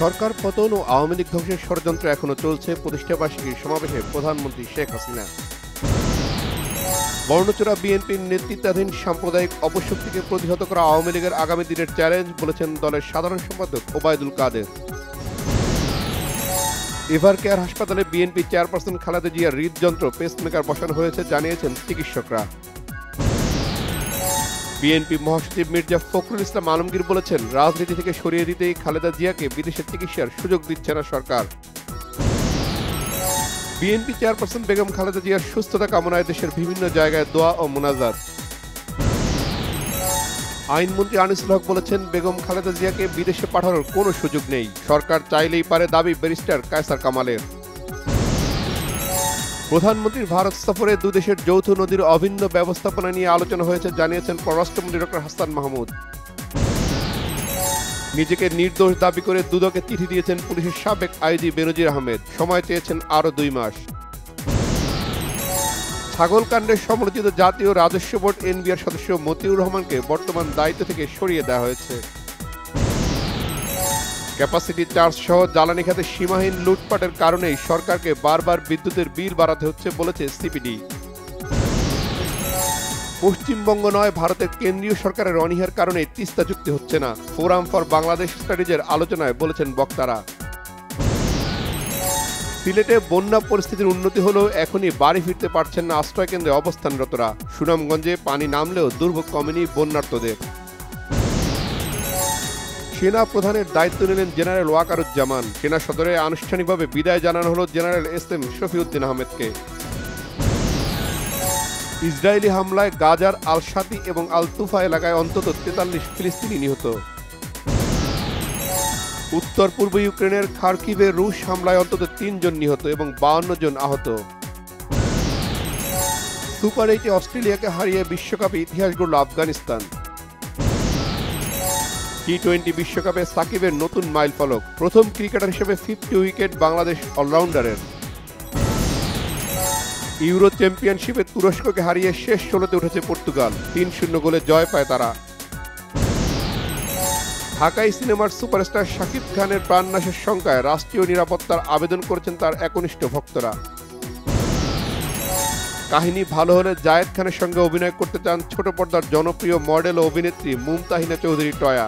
সরকার পতন ও আওয়ামী লীগ ধ্বংসের ষড়যন্ত্র এখনো চলছে। প্রতিষ্ঠাবার্ষিকীর সমাবেশে প্রধানমন্ত্রী শেখ হাসিনা। বর্ণচোরা বিএনপির নেতৃত্বাধীন সাম্প্রদায়িক অপশক্তিকে প্রতিহত করা আওয়ামী লীগের আগামী দিনের চ্যালেঞ্জ, বলেছেন দলের সাধারণ সম্পাদক ওবায়দুল কাদের। এভার কেয়ার হাসপাতালে বিএনপি চেয়ারপারসন খালেদা জিয়ার হৃদযন্ত্র পেসমেকার বসানো হয়েছে, জানিয়েছেন চিকিৎসকরা। বিএনপি মহাসচিব মির্জা ফখরুল ইসলাম আলমগীর বলেছেন, রাজনীতি থেকে সরিয়ে দিতেই খালেদা জিয়াকে বিদেশে চিকিৎসার সুযোগ দিচ্ছে না সরকার। বিএনপি চেয়ারপারসন বেগম খালেদা জিয়ার সুস্থতা কামনায় দেশের বিভিন্ন জায়গায় দোয়া ও মোনাজাত। আইনমন্ত্রী আনিসুল হক বলেছেন, বেগম খালেদা জিয়াকে বিদেশে পাঠানোর কোনো সুযোগ নেই, সরকার চাইলেই পারে, দাবি ব্যারিস্টার কায়সার কামালের। প্রধানমন্ত্রীর ভারত সফরে দুদেশের যৌথ নদীর অভিন্ন ব্যবস্থাপনা নিয়ে আলোচনা হয়েছে, জানিয়েছেন পররাষ্ট্রমন্ত্রী ডক্টর হাসান মাহমুদ। নিজেকে নির্দোষ দাবি করে দুদকে চিঠি দিয়েছেন পুলিশের সাবেক আইজি বেনজির আহমেদ, সময় চেয়েছেন আরও 2 মাস। ছাগলকাণ্ডের সমালোচিত জাতীয় রাজস্ব বোর্ড এনবিআর সদস্য মতিউর রহমানকে বর্তমান দায়িত্ব থেকে সরিয়ে দেওয়া হয়েছে। ক্যাপাসিটি চার্জ সহ জ্বালানি খাতে সীমাহীন লুটপাটের কারণেই সরকারকে বারবার বিদ্যুতের বিল বাড়াতে হচ্ছে, বলেছে সিপিডি। পশ্চিমবঙ্গ নয়, ভারতের কেন্দ্রীয় সরকারের অনীহার কারণে তিস্তা চুক্তি হচ্ছে না, ফোরাম ফর বাংলাদেশ স্টাডিজের আলোচনায় বলেছেন বক্তারা। সিলেটে বন্যা পরিস্থিতির উন্নতি হলেও এখনই বাড়ি ফিরতে পারছেন না আশ্রয়কেন্দ্রে অবস্থানরতরা। সুনামগঞ্জে পানি নামলেও দুর্ভোগ কমেনি বন্যার্তদের। সেনা প্রধানের দায়িত্ব নিলেন জেনারেল ওয়াকারুজ্জামান। সেনা সদরে আনুষ্ঠানিকভাবে বিদায় জানানো হল জেনারেল এসএম শফিউদ্দিন আহমেদকে। ইসরায়েলি হামলায় গাজার আল শাতি এবং আল তুফা এলাকায় অন্তত 43 ফিলিস্তিনি নিহত। উত্তর পূর্ব ইউক্রেনের খার্কিভে রুশ হামলায় অন্তত 3 জন নিহত এবং 52 জন আহত। সুপার 8-এ অস্ট্রেলিয়াকে হারিয়ে বিশ্বকাপে ইতিহাস গড়ল আফগানিস্তান। টি-20 বিশ্বকাপে সাকিবের নতুন মাইলফলক, প্রথম ক্রিকেটার হিসেবে 50 উইকেট বাংলাদেশ অলরাউন্ডারের। ইউরো চ্যাম্পিয়নশিপে তুরস্ককে হারিয়ে শেষ 16তে উঠেছে পর্তুগাল, 3-0 গোলে জয় পায় তারা। ঢাকাই সিনেমার সুপারস্টার শাকিব খানের প্রাণনাশের শঙ্কায় রাষ্ট্রীয় নিরাপত্তার আবেদন করেছেন তার একনিষ্ঠ ভক্তরা। কাহিনী ভালো হলে জায়েদ খানের সঙ্গে অভিনয় করতে চান ছোট পর্দার জনপ্রিয় মডেল ও অভিনেত্রী মুমতাহিনা চৌধুরী টয়া।